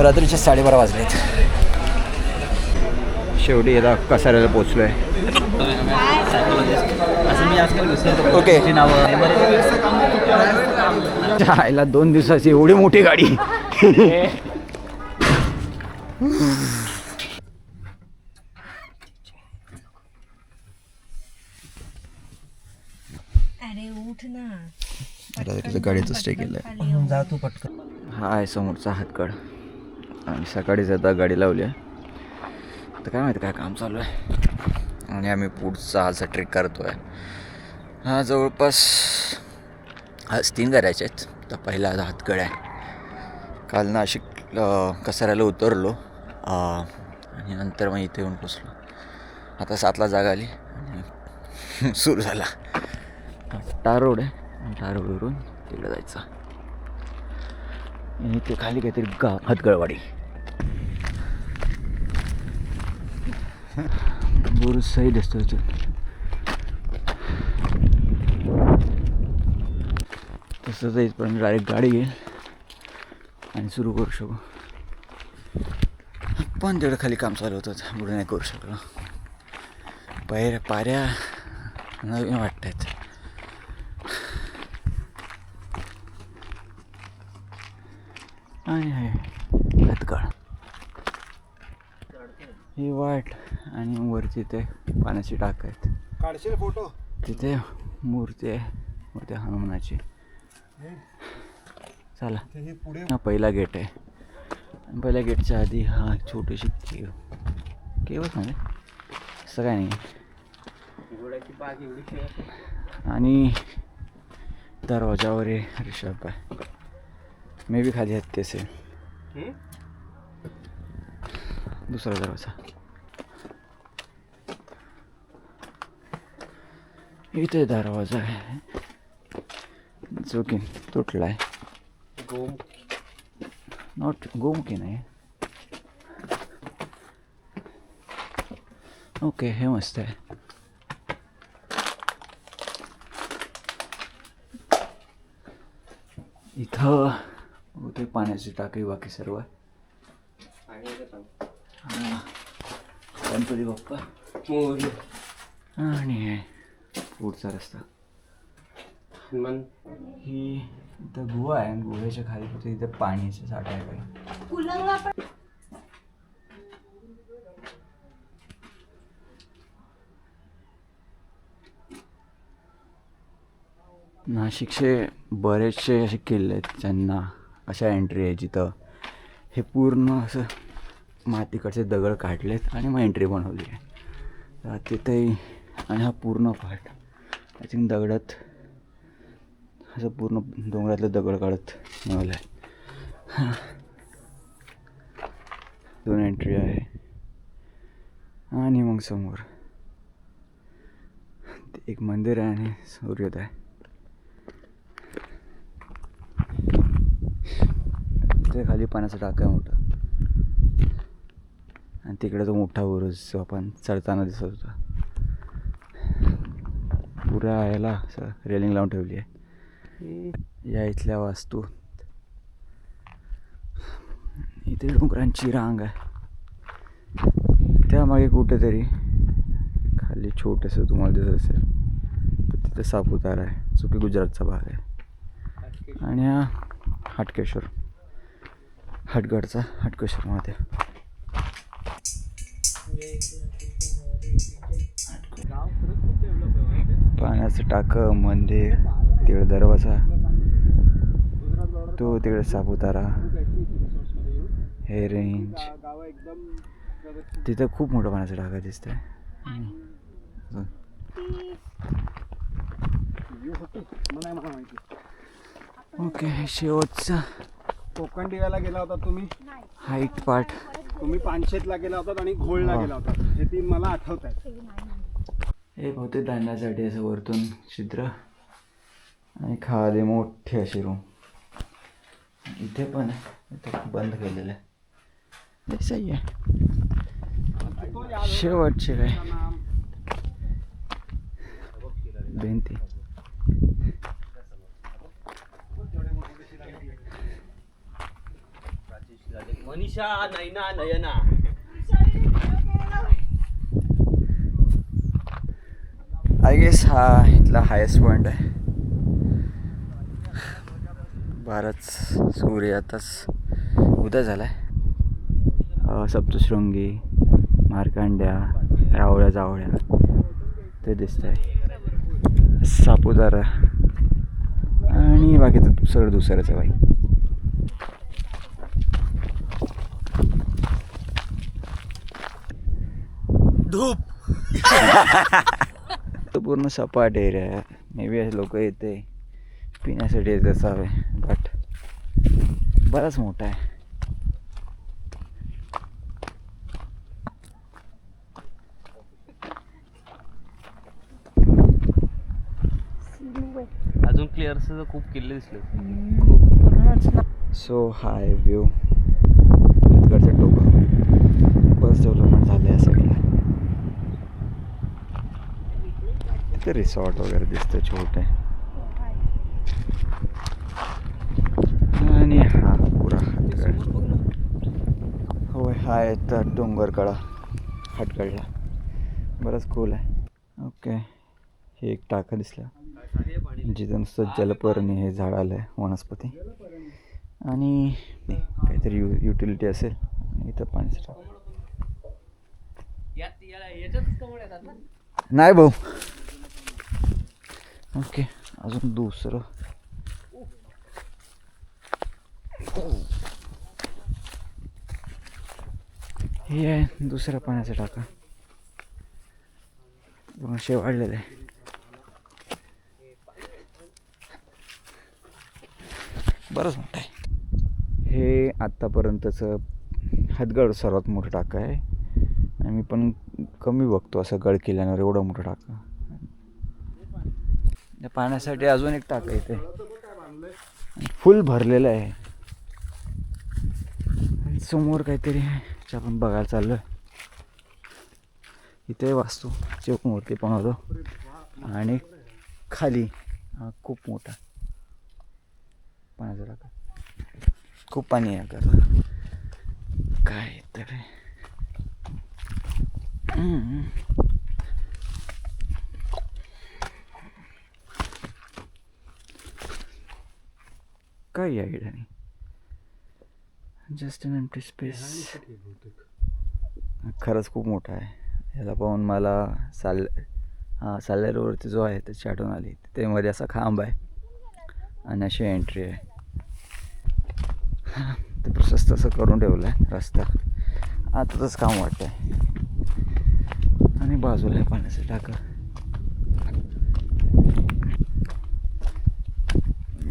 रात्रीचे 12:30 वाजलेत. शेवटी आता कसाऱ्याला पोचलो आहे. ओके. आईला 2 दिवसाची एवढी मोठी गाडी. अरे उठ ना. रात्रीचं गाडीचं स्टे केलं आहे. जा तू पटकन. हा आहे समोरचा हातकड. आणि सकाळीच आता गाडी लावली आहे. तर काय माहिती काय काम चालू आहे. आणि आम्ही पुढचा आजचा ट्रेक करतो आहे. हा जवळपास आज 3 करायचे आहेत. तर पहिला आता हातकड आहे. काल नाशिक कसाऱ्याला उतरलो आणि नंतर मग इथे येऊन पोचलो. आता 7ला जागा आली आणि सुरू झाला. टार रोड आहे. टार रोडवरून तिकडे जायचं. आणि ते खाली काहीतरी हातगळवाडी. बुरुज सही दिसतो इथून. तसंच इथपर्यंत डायरेक्ट गाडी घेईल आणि सुरू करू शकू. पण तेवढं खाली काम चालू होतं पुढे नाही करू शकलो. पाऱ्या नवीन वाटत आहेत. आणि आहे हातकळ ही वाट. आणि वरती ते पाण्याची टाक आहेत. काढशील फोटो. तिथे मूर्ती आहे. मूर्ती हनुमानाची. चला हा पहिला गेट आहे. पहिल्या गेटच्या आधी हा छोटीशी केवच म्हणजे असं काय नाही. आणि दरवाजावर आहे रिषभ आहे. मे बी खाली आहेत तेच आहे. दुसरा दरवाजा इथे दरवाजा आहे जो की तुटला आहे. नॉट गोमुखी नाही. ओके हे मस्त आहे. इथं होते पाण्याची टाकी. बाकी सर्व गणपती बाप्पा आणि पुढचा रस्ता. ही इथं गुहा आहे. गुहेच्या खाली होते इथं पाण्याचं साठा आहे काही. नाशिकचे बरेचसे असे किल्ले आहेत ज्यांना अशा एंट्री आहे जिथं हे पूर्ण असं मातीकडचे दगड काढलेत आणि मग एंट्री बनवली आहे. तर तिथेही आणि हा पूर्ण पार्ट आय थिंक दगडात असं पूर्ण डोंगरातलं दगड काढत बनवलं आहे. 2 एंट्री आहे. आणि मग समोर एक मंदिर आहे आणि सूर्योदय. तिथे खाली पाण्याचा टाका आहे मोठा. आणि तिकडे तो मोठा बुरुज जो आपण चढताना दिसत होता. पुऱ्या याला असं रेलिंग लावून ठेवली आहे. या इथल्या वास्तू. इथे डोंगरांची रांग आहे. त्यामागे कुठेतरी खाली छोटंसं तुम्हाला दिसत असेल तर तिथे सापुतारा आहे जो की गुजरातचा भाग आहे. आणि हा हाटकेश्वर हाटगडचा हाटकेश्वर महादेव. पाण्याचं टाकं मंदिर तिकडे दरवाजा तो तिकडे सापुतारा हे रेंज. तिथं खूप मोठं पाण्याचं टाकं दिसतंय. ओके शेवटचा कोकण दिव्याला गेला होता तुम्ही. Height part. तुम्ही पानशेतला गेला होता आणि घोळला गेला होता. हे 3 मला आठवत आहेत. एक होते धान्यासाठी असं वरतून छिद्र आणि खाली मोठी अशी रूम. इथे पण आहे. इथे बंद केलेलं आहे. सही आहे. शेवटचे काय भिंती. मनीषा नैना नयना आय गेस हा इथला हायेस्ट पॉईंट आहे. बराच सूर्य आताच उदय झाला आहे. सप्तशृंगी, मार्कांड्या, रावळ्या जावळ्या ते दिसत आहे. सापुतारा आणि बाकीचं सगळं दुसरंच आहे बाई. धूप तो पूर्ण सपाट एरिया आहे. मे बी लोक येते पिण्यासाठी येत असावे, बट बराच मोठा आहे. अजून क्लिअर खूप किल्ले दिसले. सो हाय व्ह्यू हातगडचं टोक. बस डेव्हलपमेंट झालं या साईडला. ते रिसॉर्ट वगैरे दिसतं छोटे. आणि हा पुरा हातगड. होय हा आहे तर डोंगरकडा हातगडला. बरंच खोल आहे. ओके, हे एक टाका दिसला जिथं नुसतं जलपर्णी हे झाड आलं आहे, वनस्पती. आणि काहीतरी युटिलिटी असेल. आणि इथं पाण्याचं टाक नाही भाऊ. ओके, अजून दुसरं हे आहे दुसरा पाण्याचा टाका. पूर्ण वाढलेलं आहे. बरंच मोठं आहे. हे आत्तापर्यंतचं हातगड सर्वात मोठं टाका आहे. आणि मी पण कमी बघतो असं गड किल्ल्यावर एवढं मोठं टाका. या पाण्यासाठी अजून एक टाका इथे फुल भरलेलं आहे. आणि समोर काहीतरी आहे आपण बघायला चाललो आहे. इथे वास्तू मूर्ती पण होतो. आणि खाली खूप मोठा पाण्याचा टाका. खूप पाणी आहे का काय तर. काय या ठिकाणी जस्ट अन एम्प्टी स्पेस. खरंच खूप मोठा आहे. ह्याला पाहून मला साल्ले रोडवरती जो आहे त्याची आठवण आली. तिथे मध्ये असा खांब आहे आणि अशी एंट्री आहे. ते प्रोसेस तसं करून ठेवलं आहे रस्ता. आताच काम वाटतं आहे. आणि बाजूला आहे पाण्याचं टाका.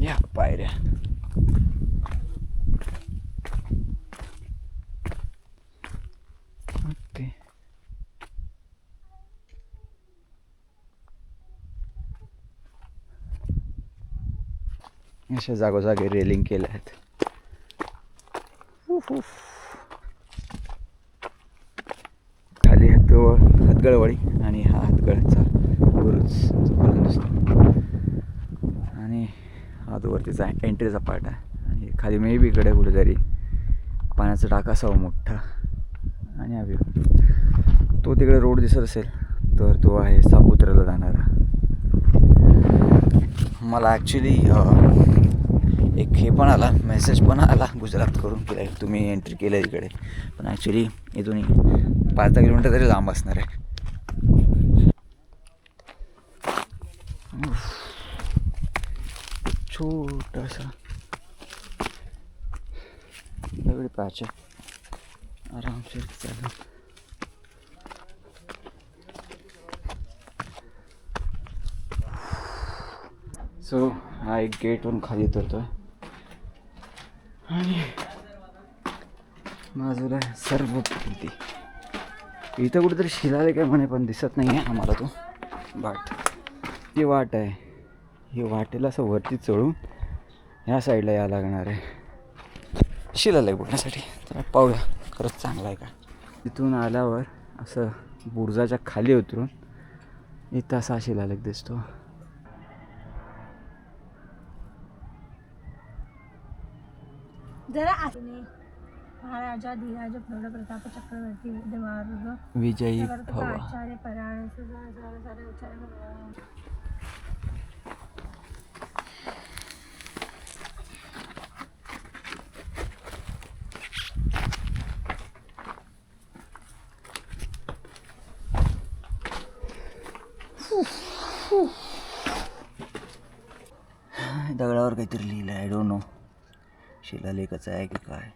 या पायऱ्या. ओके, अशा जागोजागी रेलिंग केल्या आहेत. खाली हातगडवाडी आणि हा हातगडचा बुरुज जोपर्यंत दिसतो. आणि हा तो वरतीचा एंट्रीचा पार्ट आहे. आणि खाली मे बी इकडे कुठेतरी पाण्याचा टाका असावा मोठा. आणि हा व्ह्यू तो तिकडे रोड दिसत असेल तर तो आहे सापुताऱ्याला जाणारा. मला ॲक्च्युली एक हे पण आला मेसेज पण आला गुजरात करून की तुम्ही एंट्री केलं इकडे. पण ॲक्च्युली इथून 5-10 किलोमीटर तरी लांब असणार आहे. छोटासा दगडी पॅच आहे. आरामशीर चालू. सो हा एक गेटवरून खाली उतरतोय. आणि बाजूला सर्व भिंती. इथं कुठेतरी शिलालेख आहे म्हणे पण दिसत नाही आहे आम्हाला तो. बट ती वाट आहे. ही वाटेला असं वरती चढून ह्या साईडला यायला लागणार आहे शिलालेख बघण्यासाठी. तर पाहूया खरंच चांगला आहे का. तिथून आल्यावर असं बुरुजाच्या खाली उतरून इथं असा शिलालेख दिसतो. जरा असणे महाराजा धीराज प्रौढ प्रताप चक्रवर्ती विद्यमार्ग विजयी जगत भव. आचार्य परायण सारे उच्चारण दगडावर काहीतरी लिहिलं आय डोंट नो. शिलालेखच आहे की काय.